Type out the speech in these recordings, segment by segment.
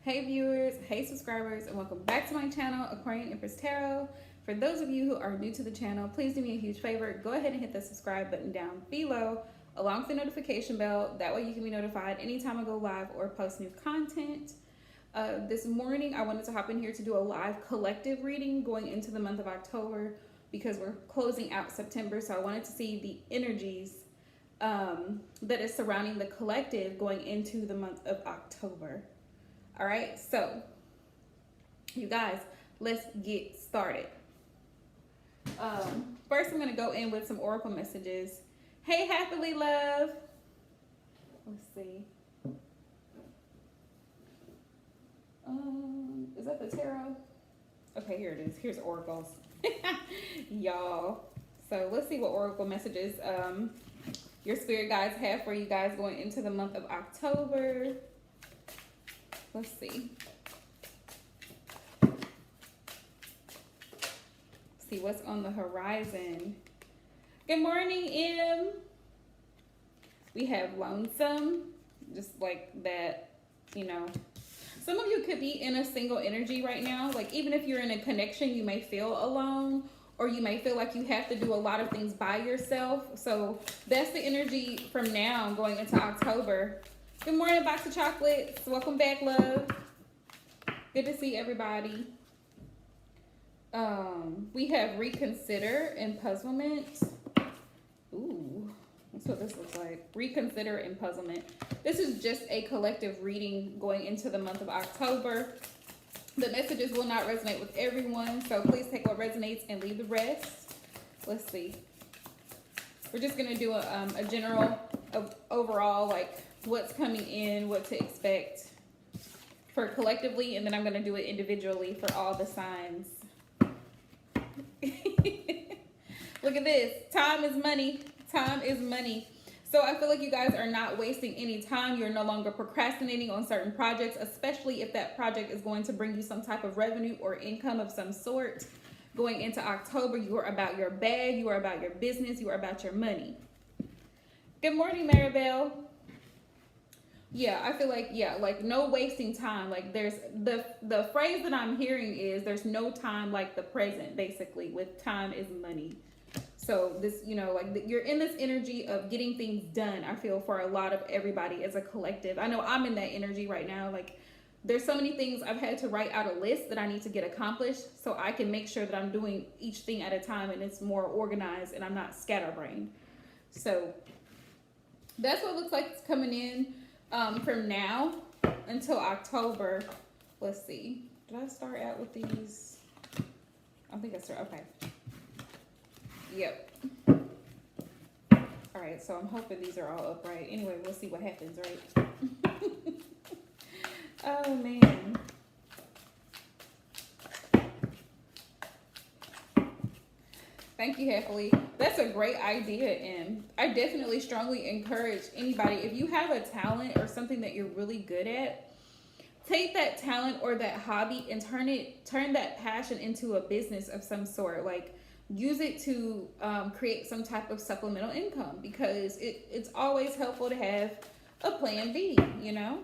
Hey viewers, hey subscribers, and welcome back to my channel, Aquarian Empress Tarot. For those of you who are new to the channel, please do me a huge favor. Go ahead and hit the subscribe button down below, along with the notification bell. That way you can be notified anytime I go live or post new content. This morning, I wanted to hop in here to do a live collective reading going into the month of October because we're closing out September. So I wanted to see the energies that is surrounding the collective going into the month of October. All right, so you guys, let's get started. First, I'm going to go in with some oracle messages. Hey, happily love. Let's see. Is that the tarot? Okay, here it is. Here's oracles. Y'all. So let's see what oracle messages your spirit guides have for you guys going into the month of October. Let's see. See what's on the horizon. Good morning, M. We have lonesome, just like that, you know. Some of you could be in a single energy right now. Like even if you're in a connection, you may feel alone, or you may feel like you have to do a lot of things by yourself. So that's the energy from now going into October. Good morning, box of chocolates. Welcome back, love. Good to see everybody. We have reconsider and puzzlement. Ooh, that's what this looks like. Reconsider and puzzlement. This is just a collective reading going into the month of October. The messages will not resonate with everyone, so please take what resonates and leave the rest. Let's see. We're just gonna do a general overall, like what's coming in, what to expect for collectively, and then I'm going to do it individually for all the signs. Look at this. Time is money. Time is money. So I feel like you guys are not wasting any time. You're no longer procrastinating on certain projects, especially if that project is going to bring you some type of revenue or income of some sort. Going into October, you are about your bag, you are about your business, you are about your money. Good morning, Maribel. Yeah, I feel like, yeah, like no wasting time. Like there's the phrase that I'm hearing is there's no time like the present, basically, with time is money. So this, you know, like you're in this energy of getting things done, I feel, for a lot of everybody as a collective. I know I'm in that energy right now. Like there's so many things I've had to write out a list that I need to get accomplished so I can make sure that I'm doing each thing at a time and it's more organized and I'm not scatterbrained. So that's what it looks like it's coming in. From now until October. Let's see. Did I start out with these? I think I started. Okay. Yep. All right. So I'm hoping these are all upright. Anyway, we'll see what happens, right? Oh, man. Thank you, Happily. That's a great idea, and I definitely strongly encourage anybody, if you have a talent or something that you're really good at, take that talent or that hobby and turn that passion into a business of some sort. Like use it to create some type of supplemental income, because it's always helpful to have a plan B, you know?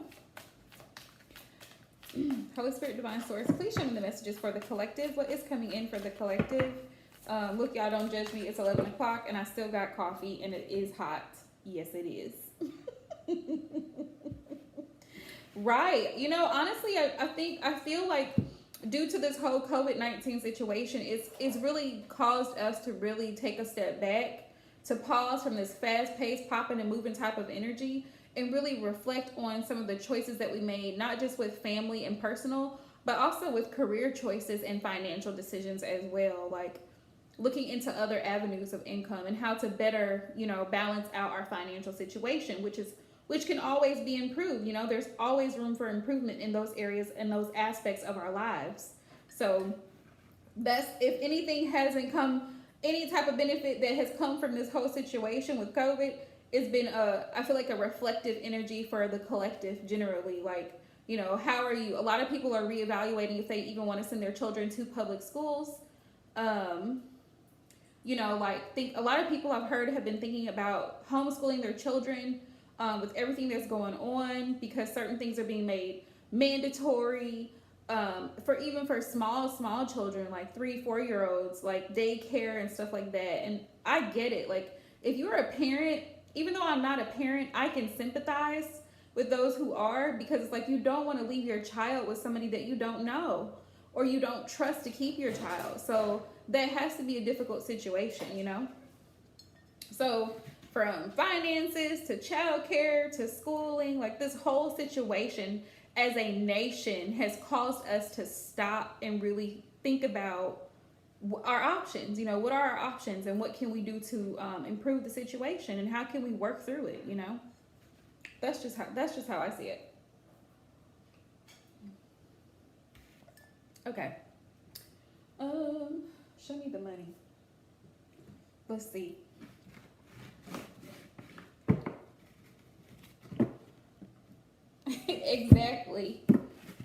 Holy Spirit, Divine Source, please show me the messages for the collective. What is coming in for the collective? Look, y'all, don't judge me. It's 11 o'clock and I still got coffee and it is hot. Yes, it is. Right. You know, honestly, I feel like due to this whole COVID-19 situation, it's really caused us to really take a step back, to pause from this fast-paced, popping and moving type of energy and really reflect on some of the choices that we made, not just with family and personal, but also with career choices and financial decisions as well. Like looking into other avenues of income and how to better, you know, balance out our financial situation, which can always be improved. You know, there's always room for improvement in those areas and those aspects of our lives. So that's, if anything hasn't come, any type of benefit that has come from this whole situation with COVID, it's been I feel like a reflective energy for the collective generally. Like, you know, how are you? A lot of people are reevaluating if they even want to send their children to public schools. You know, like a lot of people I've heard have been thinking about homeschooling their children with everything that's going on, because certain things are being made mandatory, for small children, like 3-4 year olds, like daycare and stuff like that. And I get it. Like, if you're a parent, even though I'm not a parent, I can sympathize with those who are, because it's like, you don't want to leave your child with somebody that you don't know or you don't trust to keep your child. So that has to be a difficult situation, you know? So from finances to childcare to schooling, like, this whole situation as a nation has caused us to stop and really think about our options. You know, what are our options and what can we do to improve the situation, and how can we work through it, you know? That's just how I see it. Okay. Show me the money. Let's see.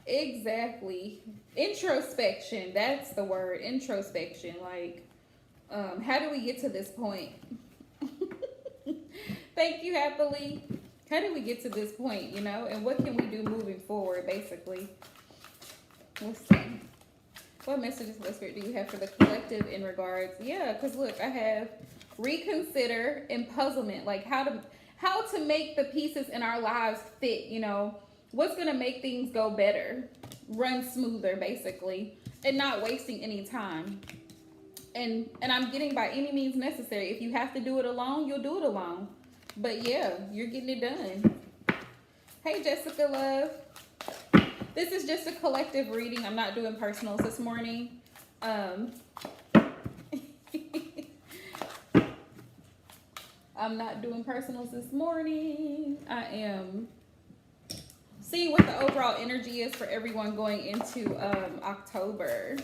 Exactly. Introspection. That's the word. Introspection. Like, how do we get to this point? Thank you, happily. How did we get to this point, you know? And what can we do moving forward, basically? Let's see. What messages, Holy Spirit, do you have for the collective in regards? Yeah, because look, I have reconsider and puzzlement. Like, how to make the pieces in our lives fit, you know? What's going to make things go better, run smoother, basically, and not wasting any time. And I'm getting by any means necessary. If you have to do it alone, you'll do it alone. But yeah, you're getting it done. Hey, Jessica love. This is just a collective reading. I'm not doing personals this morning. I'm not doing personals this morning. I am seeing what the overall energy is for everyone going into October.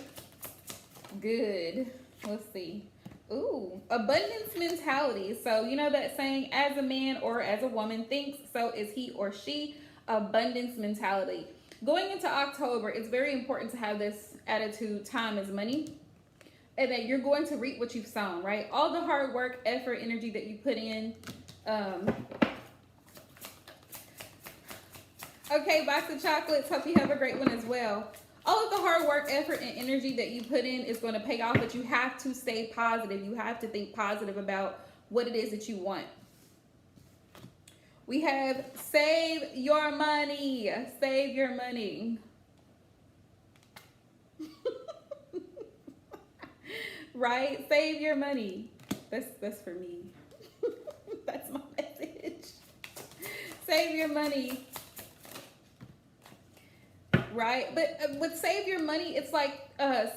Good. Let's see. Ooh, abundance mentality. So, you know that saying, as a man or as a woman thinks, so is he or she. Abundance mentality. Going into October, it's very important to have this attitude, time is money, and that you're going to reap what you've sown, right? All the hard work, effort, energy that you put in. Okay, box of chocolates. Hope you have a great one as well. All of the hard work, effort, and energy that you put in is going to pay off, but you have to stay positive. You have to think positive about what it is that you want. We have save your money. Save your money. Right? Save your money. That's for me. That's my message. Save your money. Right? But with save your money, it's like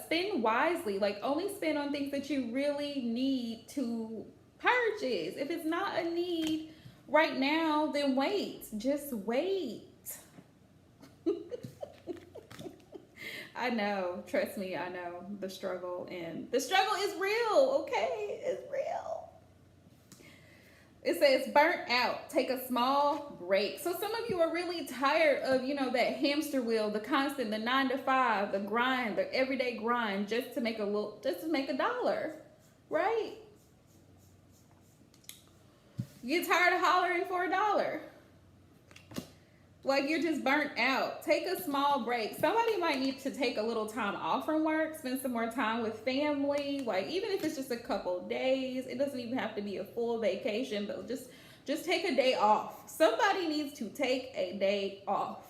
spend wisely. Like, only spend on things that you really need to purchase. If it's not a need right now, then wait. Just wait. I know. Trust me, I know the struggle. And the struggle is real, okay? It's real. It says burnt out. Take a small break. So some of you are really tired of, you know, that hamster wheel, the constant, the 9 to 5, the grind, the everyday grind, just to make a dollar, right? You get tired of hollering for $1. Like, you're just burnt out. Take a small break. Somebody might need to take a little time off from work, spend some more time with family. Like, even if it's just a couple days, it doesn't even have to be a full vacation, but just take a day off. Somebody needs to take a day off.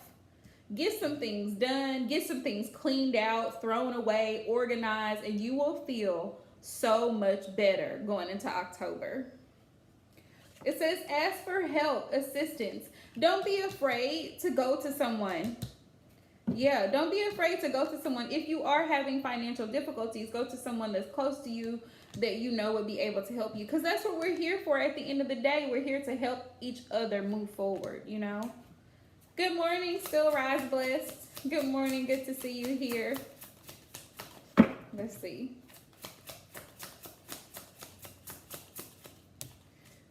Get some things done, get some things cleaned out, thrown away, organized, and you will feel so much better going into October. It says, ask for help, assistance. Don't be afraid to go to someone. Yeah, don't be afraid to go to someone. If you are having financial difficulties, go to someone that's close to you that you know would be able to help you. Because that's what we're here for at the end of the day. We're here to help each other move forward, you know. Good morning, Still Rise Blessed. Good morning, good to see you here. Let's see.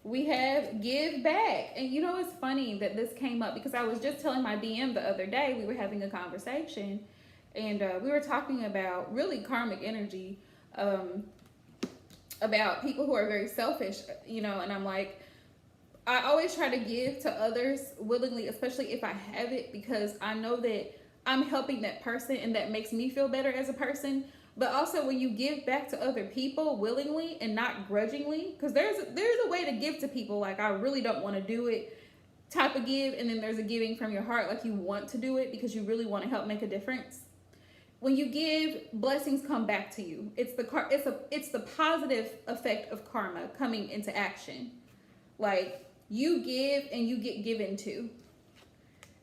We have give back. And you know, it's funny that this came up because I was just telling my DM the other day, we were having a conversation and we were talking about really karmic energy, about people who are very selfish, you know, and I'm like, I always try to give to others willingly, especially if I have it, because I know that I'm helping that person and that makes me feel better as a person. But also when you give back to other people willingly and not grudgingly, because there's a way to give to people like I really don't want to do it type of give, and then there's a giving from your heart like you want to do it because you really want to help make a difference. When you give, blessings come back to you. It's the positive effect of karma coming into action. Like you give and you get given to.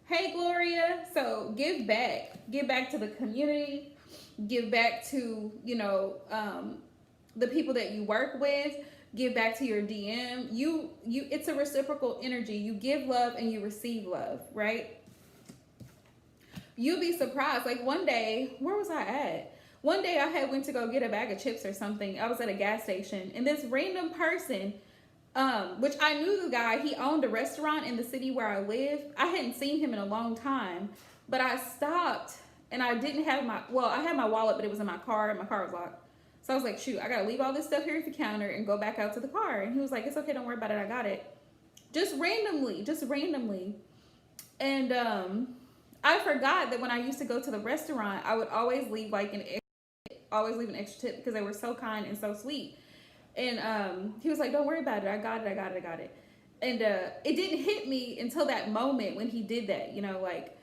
Hey Gloria, so give back to the community, give back to the people that you work with, give back to your DM. It's a reciprocal energy. You give love and you receive love, right? You'll be surprised. Like one day, where was I at? One day I had went to go get a bag of chips or something. I was at a gas station and this random person, which I knew the guy, he owned a restaurant in the city where I live. I hadn't seen him in a long time, but I stopped and I didn't have I had my wallet, but it was in my car and my car was locked. So I was like, shoot, I gotta leave all this stuff here at the counter and go back out to the car. And he was like, it's okay, don't worry about it, I got it. Just randomly. And I forgot that when I used to go to the restaurant, I would always leave an extra tip because they were so kind and so sweet. And he was like, don't worry about it, I got it. And it didn't hit me until that moment when he did that, like,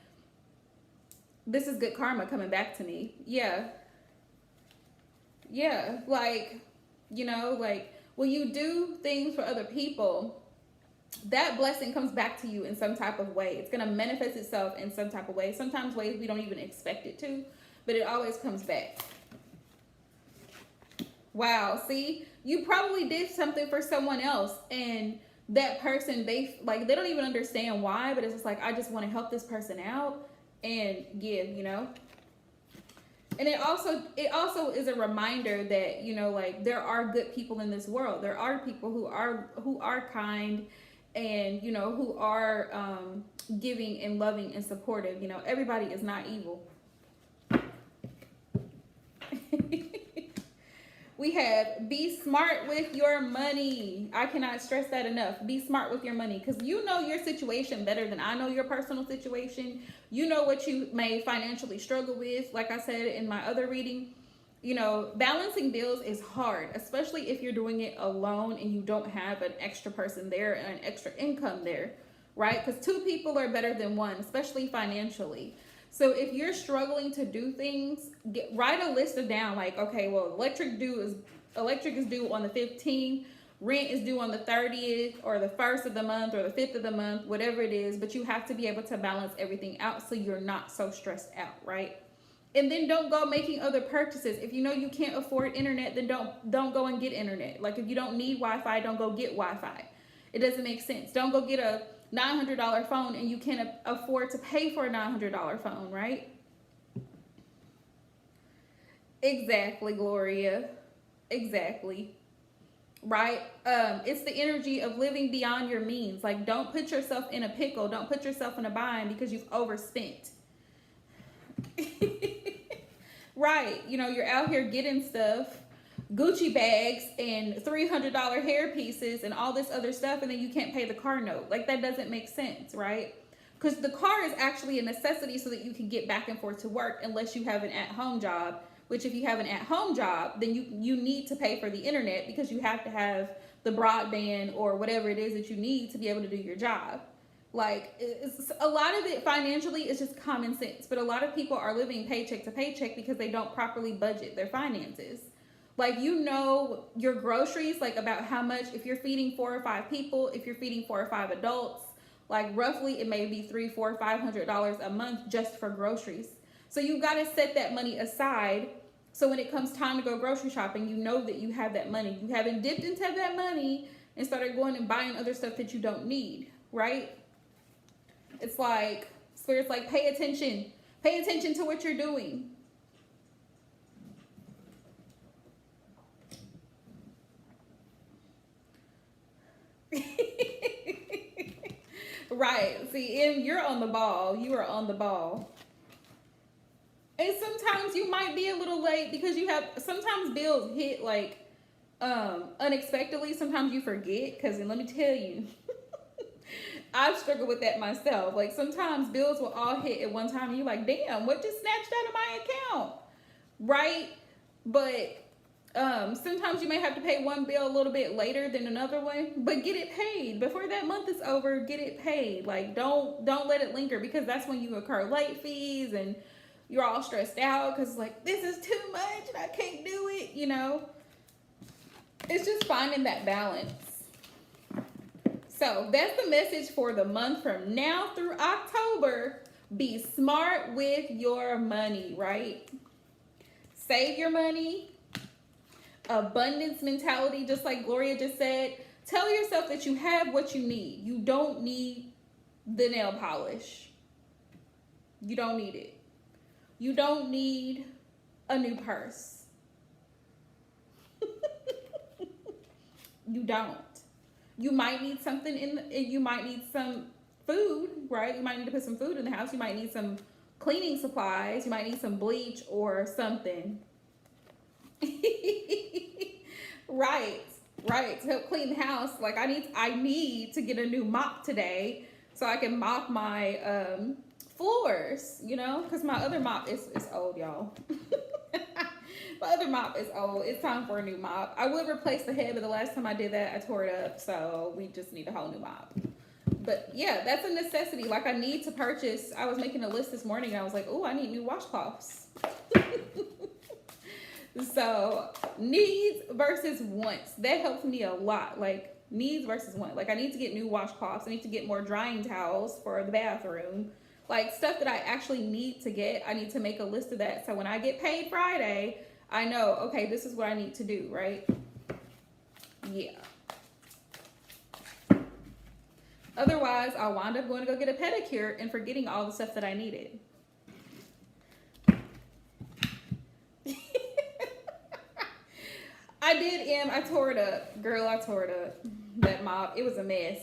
this is good karma coming back to me. Yeah, like, like when you do things for other people, that blessing comes back to you in some type of way. It's going to manifest itself in some type of way. Sometimes ways we don't even expect it to, but it always comes back. Wow, see, you probably did something for someone else and that person, they don't even understand why, but it's just like, I just want to help this person out and give, And it also is a reminder that, like there are good people in this world. There are people who are kind and, who are giving and loving and supportive. Everybody is not evil. We have be smart with your money. I cannot stress that enough. Be smart with your money because you know your situation better than I know your personal situation. You know what you may financially struggle with. Like I said in my other reading, balancing bills is hard, especially if you're doing it alone and you don't have an extra person there and an extra income there, right? Because two people are better than one, especially financially. So if you're struggling to do things, write a list of down like, okay, well, electric is due on the 15th, rent is due on the 30th or the 1st of the month or the 5th of the month, whatever it is, but you have to be able to balance everything out so you're not so stressed out, right? And then don't go making other purchases. If you know you can't afford internet, then don't go and get internet. Like if you don't need Wi-Fi, don't go get Wi-Fi. It doesn't make sense. Don't go get a $900 phone and you can't afford to pay for a $900 phone, right? Exactly, Gloria. Exactly. Right? It's the energy of living beyond your means. Like, don't put yourself in a pickle. Don't put yourself in a bind because you've overspent. Right. You're out here getting stuff, Gucci bags and $300 hair pieces and all this other stuff, and then you can't pay the car note. Like, that doesn't make sense, right? Because the car is actually a necessity so that you can get back and forth to work unless you have an at-home job, which if you have an at-home job, then you need to pay for the internet because you have to have the broadband or whatever it is that you need to be able to do your job. Like, a lot of it financially is just common sense, but a lot of people are living paycheck to paycheck because they don't properly budget their finances. Like, your groceries, like about how much, if you're feeding 4 or 5 people, if you're feeding 4 or 5 adults, like roughly it may be $300, $400, $500 a month just for groceries. So you've got to set that money aside. So when it comes time to go grocery shopping, you know that you have that money. You haven't dipped into that money and started going and buying other stuff that you don't need, right? It's like, Spirit's like, pay attention. Pay attention to what you're doing. Right. See, Em, you're on the ball. You are on the ball. And sometimes you might be a little late because sometimes bills hit like unexpectedly. Sometimes you forget because let me tell you, I've struggled with that myself. Like sometimes bills will all hit at one time and you're like, damn, what just snatched out of my account? Right? But sometimes you may have to pay one bill a little bit later than another one, but get it paid before that month is over. Get it paid. Like don't let it linger, because that's when you incur late fees and you're all stressed out because like this is too much and I can't do it. You know, it's just finding that balance. So that's the message for the month from now through October. Be smart with your money, right? Save your money. Abundance mentality, just like Gloria just said. Tell yourself that you have what you need. You don't need the nail polish. You don't need it. You don't need a new purse. You don't. You might need something you might need some food, right? You might need to put some food in the house. You might need some cleaning supplies. You might need some bleach or something. Right, to help clean the house. Like I need to get a new mop today so I can mop my floors, you know, because my other mop is old, y'all. My other mop is old. It's time for a new mop. I would replace the head, but the last time I did that I tore it up, so we just need a whole new mop. But yeah, that's a necessity. Like I need to purchase. I was making a list this morning and I was like, oh, I need new washcloths. So needs versus wants, that helps me a lot. Like needs versus wants. Like I need to get new washcloths. I need to get more drying towels for the bathroom. Like stuff that I actually need to get. I need to make a list of that. So when I get paid Friday, I know, okay, this is what I need to do, right? Yeah. Otherwise, I'll wind up going to go get a pedicure and forgetting all the stuff that I needed. I tore it up. Girl, I tore it up. That mop, it was a mess.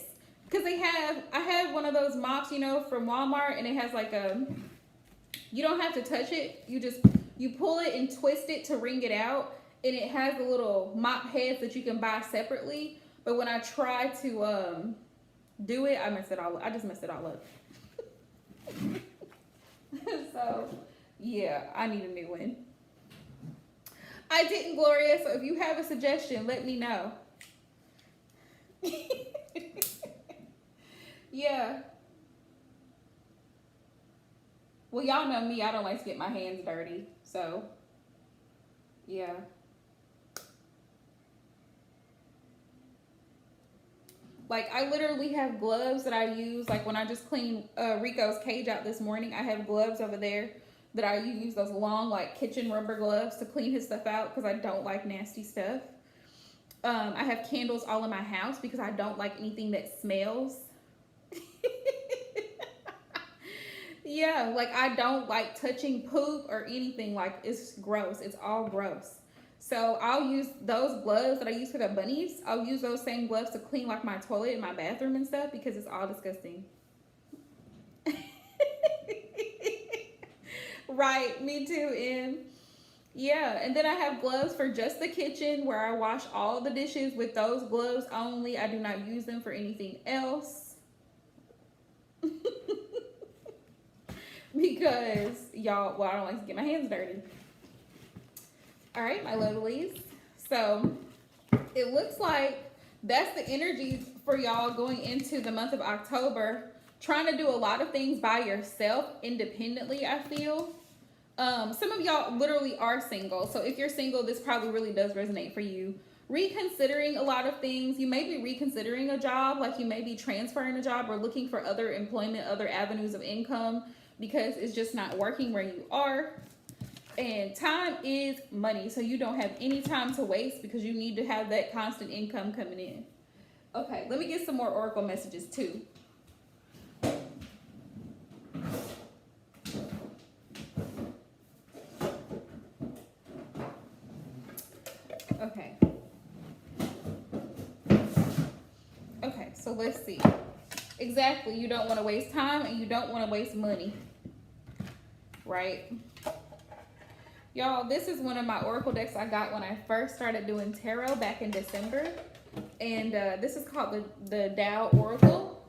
Because I have one of those mops, you know, from Walmart, and it has like you don't have to touch it. You pull it and twist it to wring it out, and it has the little mop heads that you can buy separately. But when I try to do it, I just messed it all up. So, yeah, I need a new one. I didn't, Gloria, so if you have a suggestion, let me know. Yeah. Well, y'all know me. I don't like to get my hands dirty. So, yeah. Like, I literally have gloves that I use. Like, when I just cleaned Rico's cage out this morning, I have gloves over there that I use, those long, like, kitchen rubber gloves to clean his stuff out because I don't like nasty stuff. I have candles all in my house because I don't like anything that smells. Yeah, like, I don't like touching poop or anything. Like, it's gross. It's all gross. So I'll use those gloves that I use for the bunnies. I'll use those same gloves to clean, like, my toilet and my bathroom and stuff because it's all disgusting. Right, me too, Em. Yeah, and then I have gloves for just the kitchen where I wash all the dishes with those gloves only. I do not use them for anything else. Because, y'all, well, I don't like to get my hands dirty. All right, my lovelies. So, it looks like that's the energy for y'all going into the month of October. Trying to do a lot of things by yourself independently, I feel. Some of y'all literally are single. So if you're single, this probably really does resonate for you. Reconsidering a lot of things. You may be reconsidering a job, like you may be transferring a job or looking for other employment, other avenues of income because it's just not working where you are. And time is money. So you don't have any time to waste because you need to have that constant income coming in. Okay, let me get some more Oracle messages too. Okay. Okay, so let's see. Exactly, you don't want to waste time and you don't want to waste money. Right? Y'all, this is one of my Oracle decks I got when I first started doing tarot back in December. And this is called the Tao Oracle.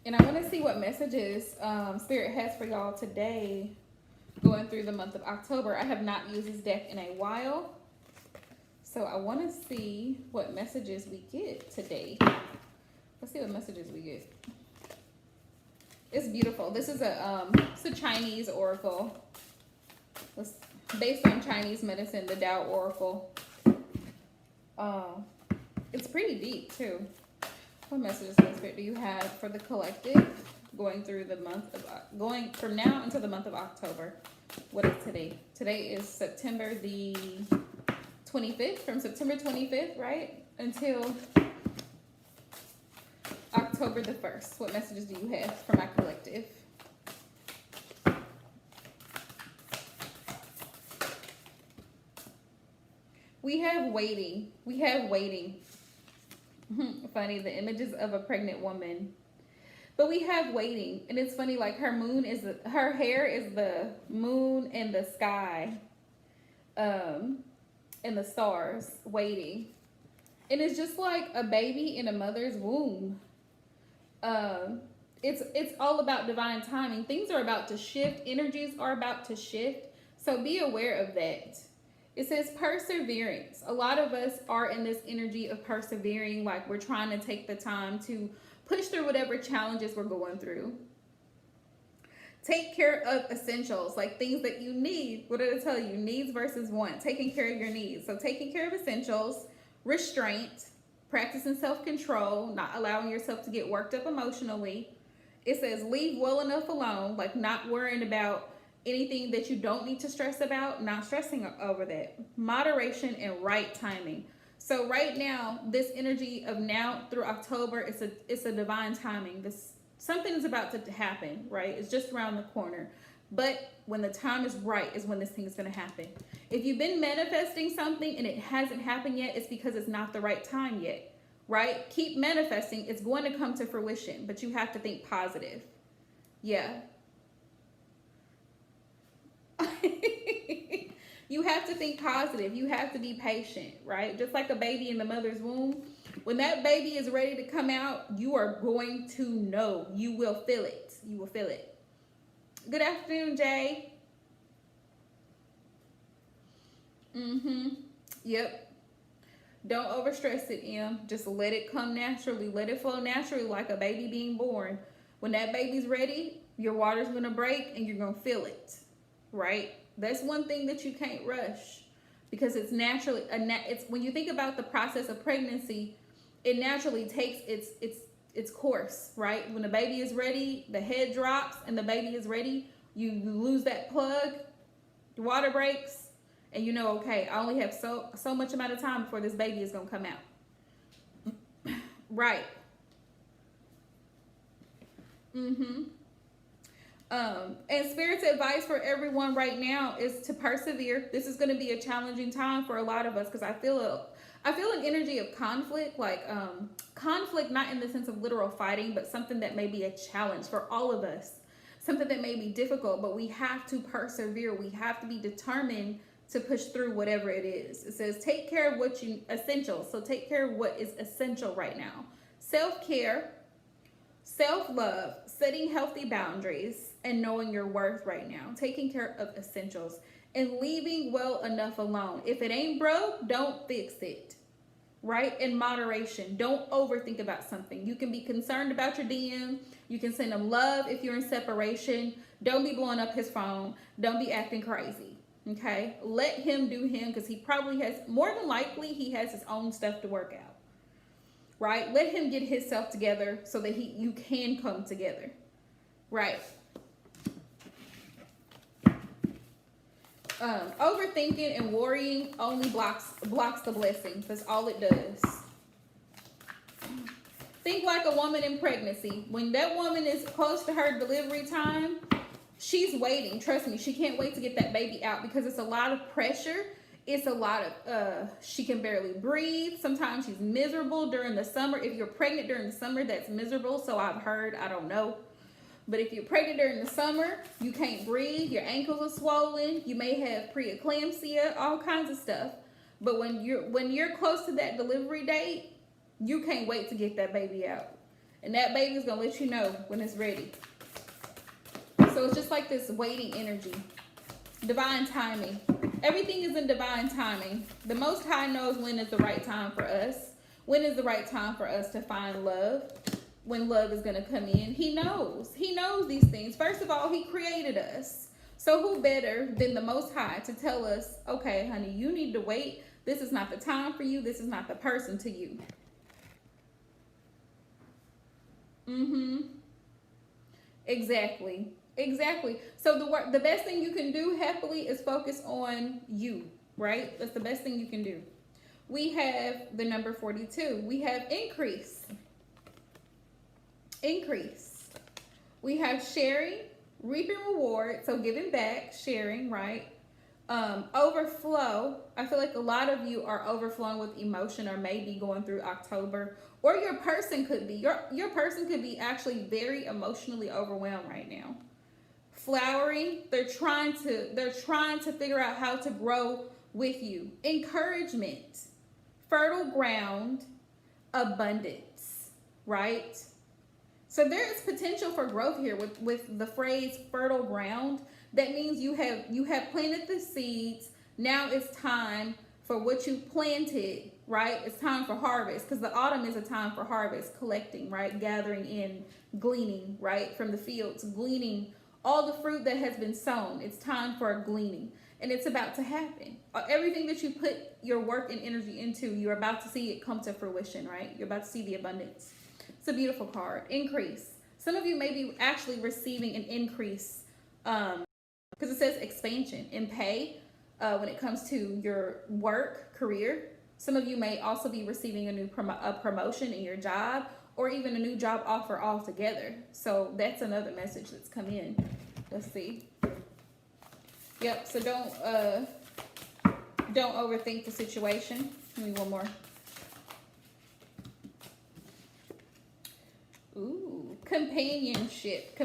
And I want to see what messages Spirit has for y'all today, going through the month of October. I have not used this deck in a while, so I want to see what messages we get today. Let's see what messages we get. It's beautiful. This is it's a Chinese oracle. It's based on Chinese medicine, the Tao Oracle. It's pretty deep too. What messages do you have for the collective going through the month of going from now until the month of October? What is today? Today is September the 25th. From September 25th, right, until October the 1st. What messages do you have for my collective? We have waiting. We have waiting. Funny, the images of a pregnant woman. But we have waiting. And it's funny, like her hair is the moon and the sky. And the stars waiting. And it's just like a baby in a mother's womb. It's all about divine timing. Things are about to shift. Energies are about to shift. So be aware of that. It says perseverance. A lot of us are in this energy of persevering, like we're trying to take the time to push through whatever challenges we're going through. Take care of essentials, like things that you need. What did I tell you? Needs versus want. Taking care of your needs. So taking care of essentials, restraint, practicing self-control, not allowing yourself to get worked up emotionally. It says leave well enough alone, like not worrying about anything that you don't need to stress about, not stressing over that. Moderation and right timing. So right now, this energy of now through October, it's a divine timing. Something is about to happen, right? It's just around the corner. But when the time is right is when this thing is going to happen. If you've been manifesting something and it hasn't happened yet, it's because it's not the right time yet, right? Keep manifesting. It's going to come to fruition, but you have to think positive. Yeah. You have to think positive. You have to be patient, right? Just like a baby in the mother's womb. When that baby is ready to come out, you are going to know. You will feel it. You will feel it. Good afternoon, Jay. Yep. Don't overstress it, Em. Just let it come naturally. Let it flow naturally like a baby being born. When that baby's ready, your water's going to break and you're going to feel it, right? That's one thing that you can't rush because it's naturally, it's when you think about the process of pregnancy, it naturally takes its course, right? When the baby is ready, the head drops and the baby is ready, you lose that plug, the water breaks, and you know, okay, I only have so much amount of time before this baby is going to come out. Right. And Spirit's advice for everyone right now is to persevere. This is going to be a challenging time for a lot of us because I feel an energy of conflict, like conflict not in the sense of literal fighting, but something that may be a challenge for all of us, something that may be difficult, but we have to persevere. We have to be determined to push through whatever it is. It says take care of what you essential. So take care of what is essential right now. Self-care, self-love, setting healthy boundaries, and knowing your worth right now. Taking care of essentials and leaving well enough alone. If it ain't broke, don't fix it, right? In moderation. Don't overthink about something. You can be concerned about your DM. You can send him love if you're in separation. Don't be blowing up his phone. Don't be acting crazy, okay? Let him do him because he probably has, more than likely, he has his own stuff to work out, right? Let him get himself together so that you can come together, right? Overthinking and worrying only blocks the blessing. That's all it does. Think like a woman in pregnancy. When that woman is close to her delivery time, she's waiting. Trust me, she can't wait to get that baby out because it's a lot of pressure. It's a lot of, she can barely breathe. Sometimes she's miserable during the summer. If you're pregnant during the summer, that's miserable. So I've heard, I don't know. But if you're pregnant during the summer, you can't breathe, your ankles are swollen, you may have preeclampsia, all kinds of stuff. But when you're close to that delivery date, you can't wait to get that baby out. And that baby's going to let you know when it's ready. So it's just like this waiting energy. Divine timing. Everything is in divine timing. The Most High knows when is the right time for us. When is the right time for us to find love? When love is going to come in. He knows. He knows these things. First of all, he created us. So who better than the Most High to tell us, okay, honey, you need to wait. This is not the time for you. This is not the person to you. Exactly. Exactly. So the best thing you can do happily is focus on you, right? That's the best thing you can do. We have the number 42. We have increase. Increase. We have sharing, reaping reward. So giving back, sharing, right? Overflow. I feel like a lot of you are overflowing with emotion, or maybe going through October, or your person could be. Your person could be actually very emotionally overwhelmed right now. Flowering. They're trying to figure out how to grow with you. Encouragement. Fertile ground. Abundance. Right? So there is potential for growth here with the phrase fertile ground. That means you have planted the seeds. Now it's time for what you planted, right? It's time for harvest, because the autumn is a time for harvest, collecting, right? Gathering in, gleaning, right? From the fields, gleaning all the fruit that has been sown. It's time for a gleaning, and it's about to happen. Everything that you put your work and energy into, you're about to see it come to fruition, right? You're about to see the abundance. It's a beautiful card. Increase. Some of you may be actually receiving an increase, because it says expansion in pay when it comes to your work, career. Some of you may also be receiving a promotion in your job, or even a new job offer altogether. So that's another message that's come in. Let's see. Yep, so don't overthink the situation. Give me one more. Ooh, companionship.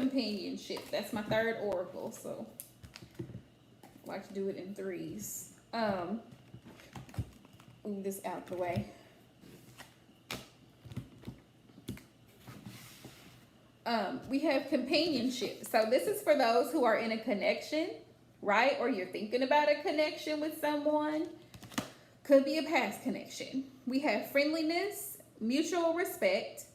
That's my third oracle, so I like to do it in threes. Move this out the way. We have companionship. So this is for those who are in a connection, right? Or you're thinking about a connection with someone. Could be a past connection. We have friendliness, mutual respect,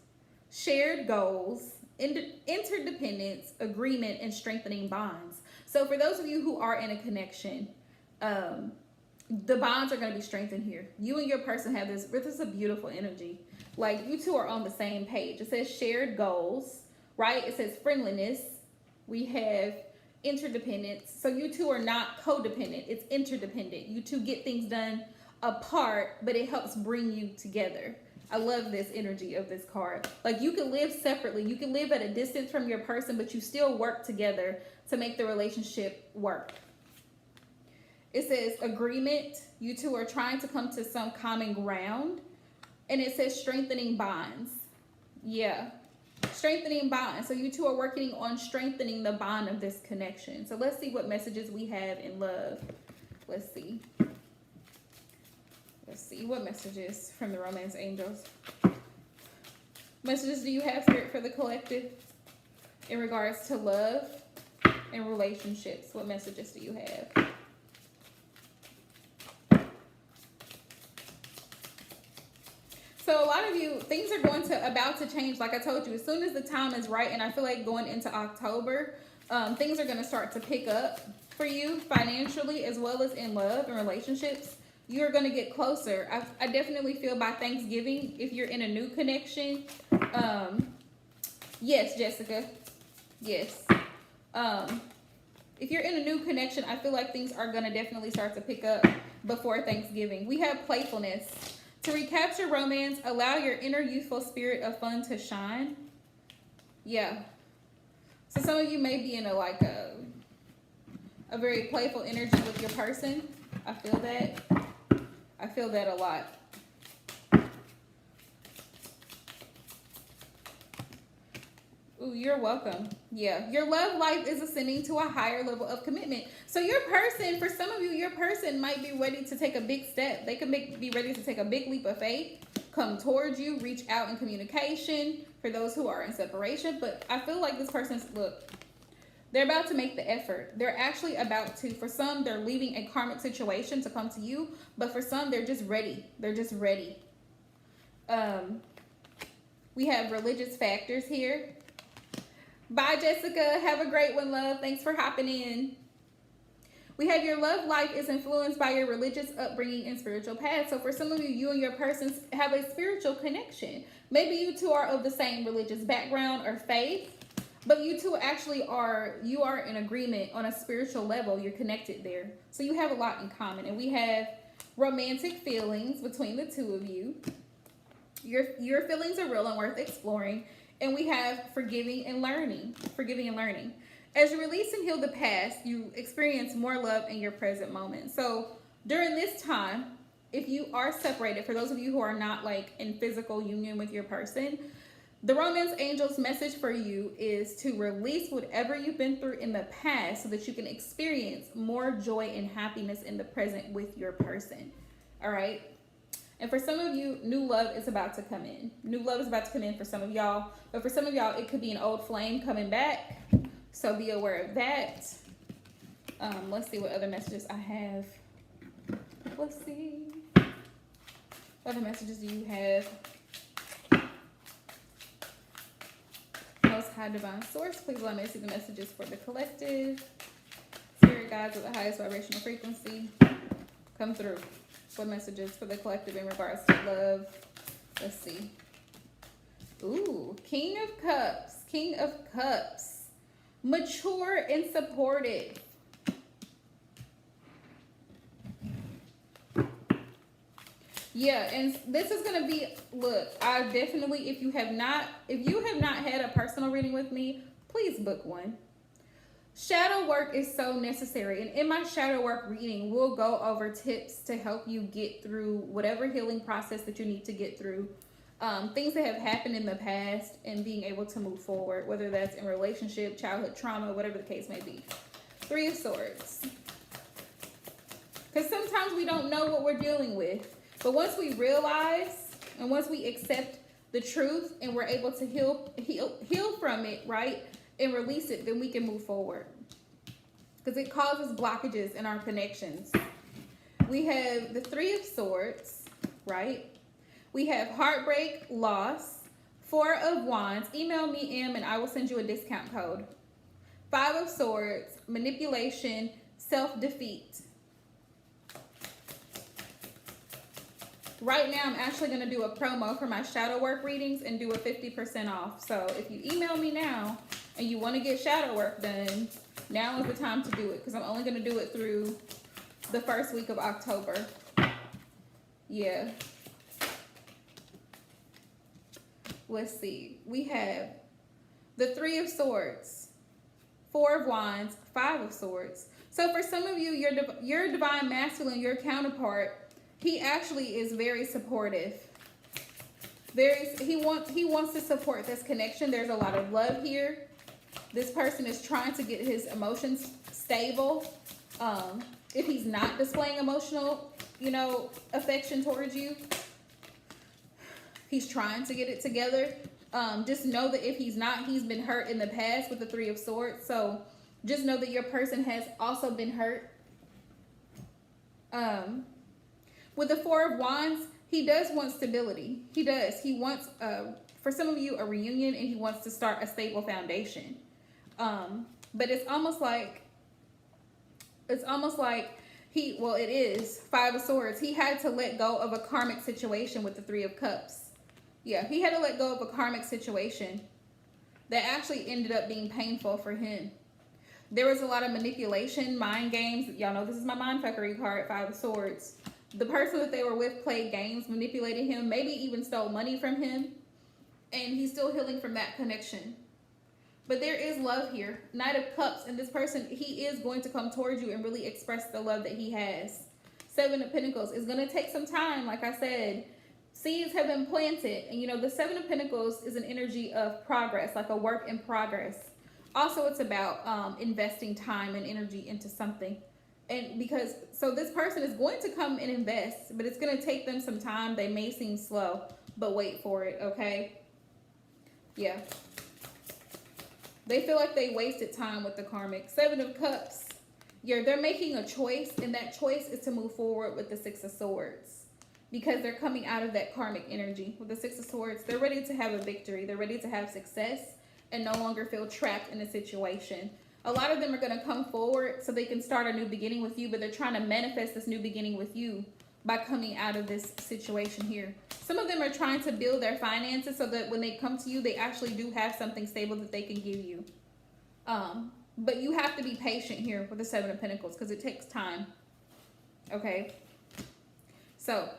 shared goals, interdependence, agreement, and strengthening bonds. So for those of you who are in a connection, the bonds are going to be strengthened here. You and your person have this is a beautiful energy. Like, you two are on the same page. It says shared goals, right? It says friendliness. We have interdependence. So you two are not codependent. It's interdependent. You two get things done apart, but it helps bring you together. I love this energy of this card. Like, you can live separately. You can live at a distance from your person, but you still work together to make the relationship work. It says agreement. You two are trying to come to some common ground. And it says strengthening bonds. Yeah. Strengthening bonds. So you two are working on strengthening the bond of this connection. So let's see what messages we have in love. Let's see. Let's see what messages from the romance angels. Messages do you have, Spirit, for the collective in regards to love and relationships? What messages do you have? So a lot of you, things are about to change. Like I told you, as soon as the time is right, and I feel like going into October, things are going to start to pick up for you financially, as well as in love and relationships. You're going to get closer. I definitely feel by Thanksgiving, if you're in a new connection. Yes, Jessica. Yes. If you're in a new connection, I feel like things are going to definitely start to pick up before Thanksgiving. We have playfulness. To recapture romance, allow your inner youthful spirit of fun to shine. Yeah. So some of you may be in a very playful energy with your person. I feel that. I feel that a lot. Ooh, you're welcome. Yeah. Your love life is ascending to a higher level of commitment. So your person, for some of you, your person might be ready to take a big step. They could be ready to take a big leap of faith, come towards you, reach out in communication. for those who are in separation. But I feel like this person's, look, they're about to make the effort. They're actually about to, for some, they're leaving a karmic situation to come to you, but for some, they're just ready. They're just ready. We have religious factors here. Bye, Jessica. Have a great one, love. Thanks for hopping in. We have your love life is influenced by your religious upbringing and spiritual path. So for some of you, you and your person have a spiritual connection. Maybe you two are of the same religious background or faith, but you two actually are in agreement on a spiritual level. You're connected there. So you have a lot in common. And we have romantic feelings between the two of you. Your feelings are real and worth exploring. And we have forgiving and learning. Forgiving and learning. As you release and heal the past, you experience more love in your present moment. So during this time, if you are separated, for those of you who are not like in physical union with your person, the romance angel's message for you is to release whatever you've been through in the past so that you can experience more joy and happiness in the present with your person. All right. And for some of you, new love is about to come in. New love is about to come in for some of y'all. But for some of y'all, it could be an old flame coming back. So be aware of that. Let's see what other messages I have. Let's see. What other messages do you have? Most High Divine Source, please allow me to see the messages for the collective. Spirit guides with the highest vibrational frequency, come through. What messages for the collective in regards to love? Let's see. Ooh, King of Cups. King of Cups. Mature and supportive. Yeah, and this is going to be, look, I definitely, if you have not had a personal reading with me, please book one. Shadow work is so necessary. And in my shadow work reading, we'll go over tips to help you get through whatever healing process that you need to get through. Things that have happened in the past and being able to move forward, whether that's in relationship, childhood trauma, whatever the case may be. Three of Swords. Because sometimes we don't know what we're dealing with. But once we realize and once we accept the truth and we're able to heal from it, right, and release it, then we can move forward. Because it causes blockages in our connections. We have the Three of Swords, right? We have heartbreak, loss, Four of Wands. Email me, M, and I will send you a discount code. Five of Swords, manipulation, self-defeat. Right now, I'm actually going to do a promo for my shadow work readings and do a 50% off. So if you email me now and you want to get shadow work done, now is the time to do it. Because I'm only going to do it through the first week of October. Yeah. Let's see. We have the Three of Swords, Four of Wands, Five of Swords. So for some of you, your divine masculine, your counterpart, he actually is very supportive. He wants to support this connection. There's a lot of love here. This person is trying to get his emotions stable. If he's not displaying emotional, affection towards you, he's trying to get it together. Just know that if he's not, he's been hurt in the past with the Three of Swords. So just know that your person has also been hurt. With the Four of Wands, he does want stability. He does. He wants, for some of you, a reunion, and he wants to start a stable foundation. But it's almost like it is Five of Swords. He had to let go of a karmic situation with the Three of Cups. Yeah, he had to let go of a karmic situation that actually ended up being painful for him. There was a lot of manipulation, mind games. Y'all know this is my mindfuckery card, Five of Swords. The person that they were with played games, manipulated him, maybe even stole money from him. And he's still healing from that connection. But there is love here. Knight of Cups, and this person, he is going to come towards you and really express the love that he has. Seven of Pentacles is going to take some time, like I said. Seeds have been planted. And the Seven of Pentacles is an energy of progress, like a work in progress. Also, it's about investing time and energy into something. And so this person is going to come and invest, but it's going to take them some time. They may seem slow, but wait for it, okay? Yeah. They feel like they wasted time with the karmic. 7 of Cups. Yeah, they're making a choice, and that choice is to move forward with the 6 of Swords. Because they're coming out of that karmic energy. With the 6 of Swords, they're ready to have a victory. They're ready to have success and no longer feel trapped in a situation. A lot of them are going to come forward so they can start a new beginning with you, but they're trying to manifest this new beginning with you by coming out of this situation here. Some of them are trying to build their finances so that when they come to you, they actually do have something stable that they can give you. But you have to be patient here with the 7 of Pentacles because it takes time. Okay? So,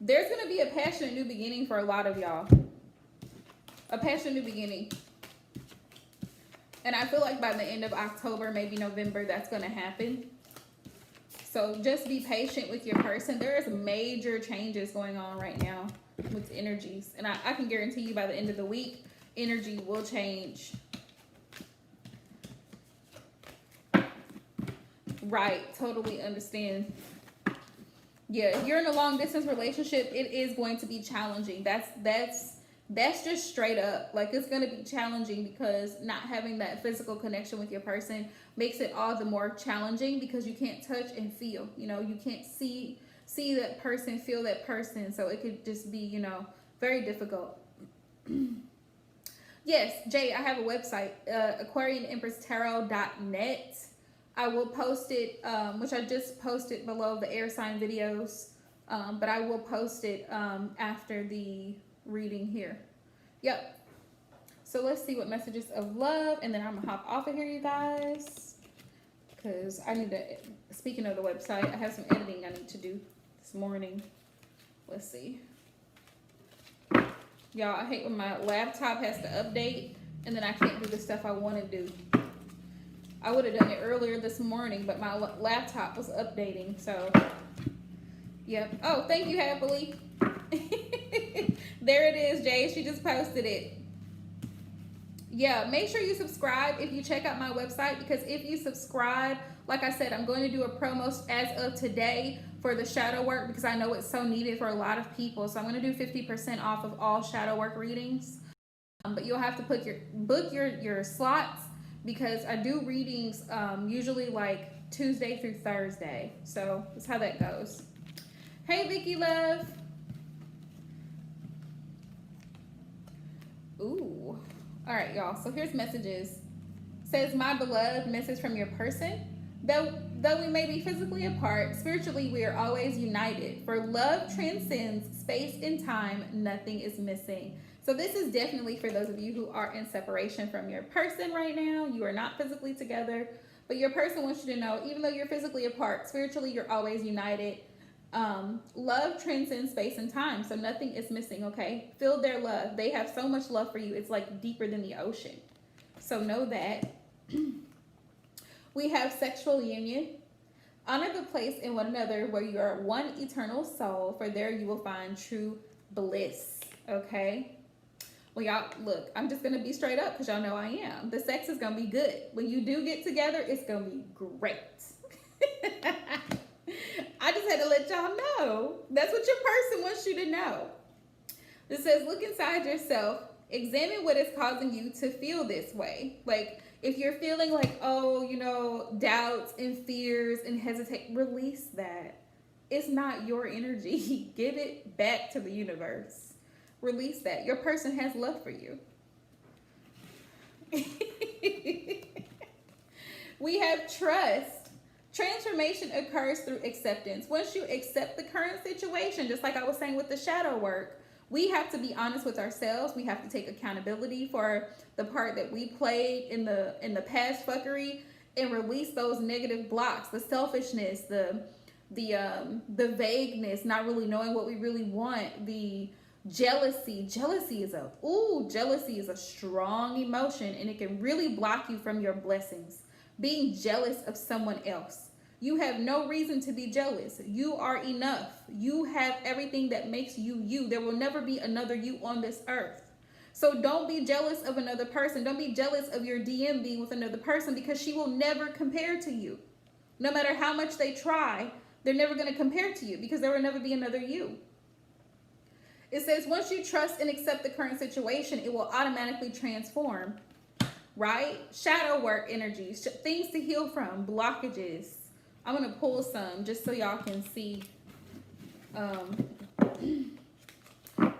there's going to be a passionate new beginning for a lot of y'all. A passionate new beginning. And I feel like by the end of October, maybe November, that's going to happen. So just be patient with your person. There is major changes going on right now with energies. And I can guarantee you by the end of the week, energy will change. Right. Totally understand. Yeah, if you're in a long distance relationship, it is going to be challenging. That's just straight up. Like, it's going to be challenging because not having that physical connection with your person makes it all the more challenging because you can't touch and feel. You know, you can't see that person, feel that person. So it could just be, you know, very difficult. Yes, Jay, I have a website, AquarianEmpressTarot.net. I will post it, which I just posted below the air sign videos, but I will post it after the reading here. Yep. So let's see what messages of love, and then I'm gonna hop off of here, you guys, because I need to, speaking of the website, I have some editing I need to do this morning. Let's see. Y'all, I hate when my laptop has to update, and then I can't do the stuff I want to do. I would have done it earlier this morning, but my laptop was updating, so, yep. Oh, thank you, Happily. There it is, Jay. She just posted it. Yeah, make sure you subscribe if you check out my website, because if you subscribe, like I said, I'm going to do a promo as of today for the shadow work because I know it's so needed for a lot of people. So I'm going to do 50% off of all shadow work readings. But you'll have to book your slots because I do readings usually like Tuesday through Thursday. So that's how that goes. Hey, Vicky Love. Ooh. All right, y'all. So here's messages. Says, my beloved, message from your person. Though we may be physically apart, spiritually we are always united. For love transcends space and time. Nothing is missing. So this is definitely for those of you who are in separation from your person right now. You are not physically together, but your person wants you to know, even though you're physically apart, spiritually you're always united. Love transcends space and time, so nothing is missing. Okay, feel their love. They have so much love for you. It's like deeper than the ocean, so know that. We have sexual union. Honor the place in one another where you are one eternal soul, for there you will find true bliss. Okay, well, y'all, look, I'm just gonna be straight up because y'all know I am. The sex is gonna be good. When you do get together, it's gonna be great. I just had to let y'all know. That's what your person wants you to know. It says, look inside yourself. Examine what is causing you to feel this way. Like, if you're feeling like, oh, you know, doubts and fears and hesitate, release that. It's not your energy. Give it back to the universe. Release that. Your person has love for you. We have trust. Transformation occurs through acceptance. Once you accept the current situation, just like I was saying with the shadow work, we have to be honest with ourselves. We have to take accountability for the part that we played in the past fuckery and release those negative blocks, the selfishness, the vagueness, not really knowing what we really want, the jealousy. Jealousy is a strong emotion, and it can really block you from your blessings. Being jealous of someone else. You have no reason to be jealous. You are enough. You have everything that makes you you. There will never be another you on this earth. So don't be jealous of another person. Don't be jealous of your DM being with another person, because she will never compare to you. No matter how much they try, they're never going to compare to you because there will never be another you. It says, once you trust and accept the current situation, it will automatically transform, right? Shadow work energy, things to heal from, blockages. I'm going to pull some just so y'all can see.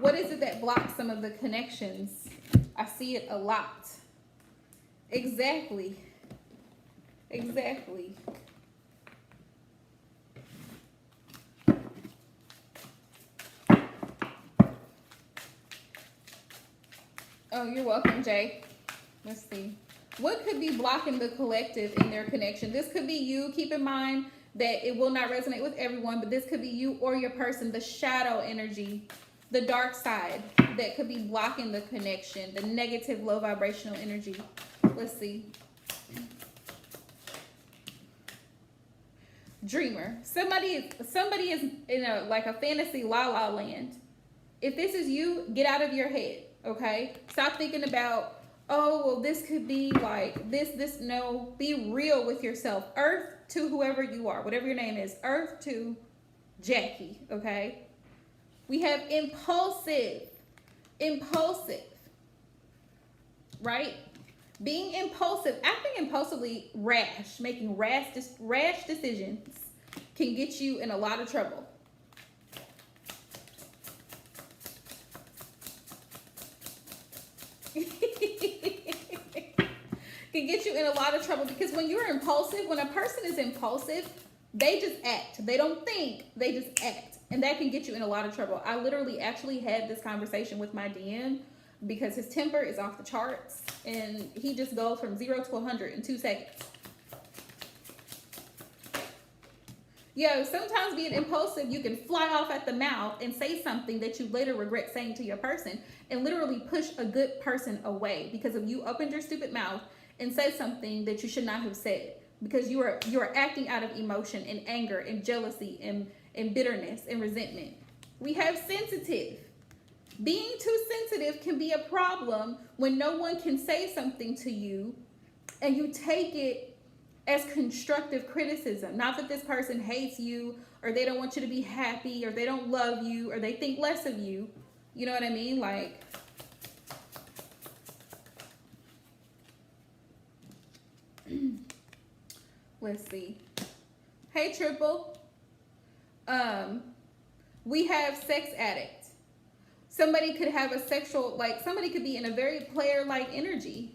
What is it that blocks some of the connections? I see it a lot. Exactly. Exactly. Oh, you're welcome, Jay. Let's see. What could be blocking the collective in their connection? This could be you. Keep in mind that it will not resonate with everyone, but this could be you or your person, the shadow energy, the dark side that could be blocking the connection, the negative, low vibrational energy. Let's see. Dreamer. Somebody is in a like a fantasy la la land. If this is you, get out of your head, okay? Stop thinking about, oh, well, this could be like this. No, be real with yourself. Earth to whoever you are, whatever your name is. Earth to Jackie, okay? We have impulsive, right? Being impulsive, acting impulsively, rash, making rash decisions can get you in a lot of trouble. Can get you in a lot of trouble because when you're impulsive, when a person is impulsive, they just act. They don't think, they just act. And that can get you in a lot of trouble. I literally actually had this conversation with my DM because his temper is off the charts and he just goes from 0 to 100 in 2 seconds. Yeah, sometimes being impulsive, you can fly off at the mouth and say something that you later regret saying to your person and literally push a good person away because of you opened your stupid mouth and said something that you should not have said because you are acting out of emotion and anger and jealousy and bitterness and resentment. We have sensitive. Being too sensitive can be a problem when no one can say something to you and you take it as constructive criticism. Not that this person hates you or they don't want you to be happy or they don't love you or they think less of you. You know what I mean? Like, let's see. Hey, Triple. We have sex addict. Somebody could have a sexual, like somebody could be in a very player-like energy.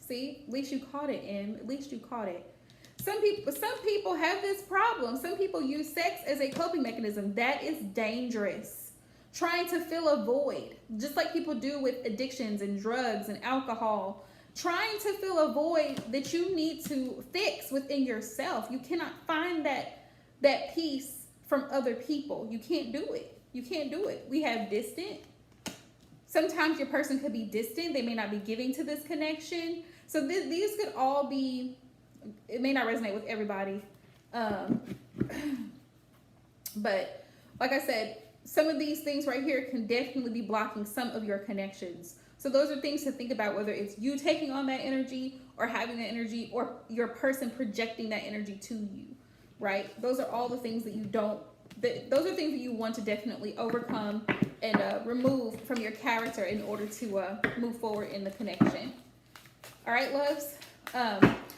See, at least you caught it, Em. At least you caught it. Some people have this problem. Some people use sex as a coping mechanism. That is dangerous. Trying to fill a void, just like people do with addictions and drugs and alcohol. Trying to fill a void that you need to fix within yourself. You cannot find that peace from other people. You can't do it. You can't do it. We have distant. Sometimes your person could be distant. They may not be giving to this connection. So these could all be, it may not resonate with everybody. But like I said, some of these things right here can definitely be blocking some of your connections. So those are things to think about, whether it's you taking on that energy or having that energy or your person projecting that energy to you, right? Those are all the things that you don't, those are things that you want to definitely overcome and remove from your character in order to move forward in the connection. All right, loves.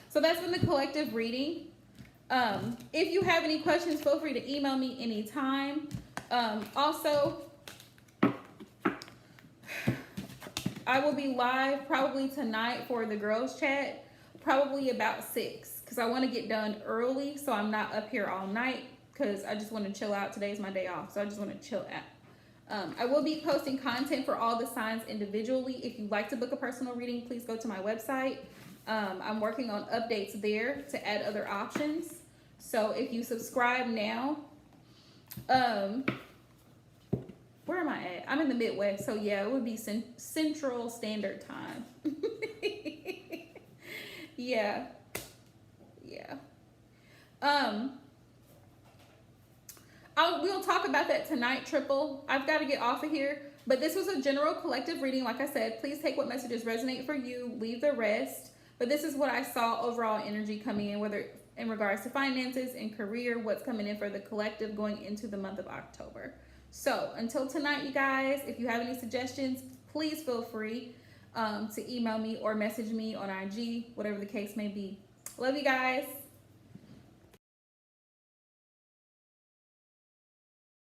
So that's been the collective reading. If you have any questions, feel free to email me anytime. Also, I will be live probably tonight for the girls chat, probably about 6, because I want to get done early so I'm not up here all night because I just want to chill out. Today's my day off, so I just want to chill out. I will be posting content for all the signs individually. If you'd like to book a personal reading, please go to my website. I'm working on updates there to add other options. So if you subscribe now, where am I at? I'm in the Midwest, so yeah, it would be Central Standard Time. Yeah. We'll talk about that tonight, Triple. I've got to get off of here, but this was a general collective reading. Like I said, please take what messages resonate for you, leave the rest. But this is what I saw overall energy coming in, whether in regards to finances and career, what's coming in for the collective going into the month of October. So until tonight, you guys, if you have any suggestions, please feel free to email me or message me on IG, whatever the case may be. Love you guys.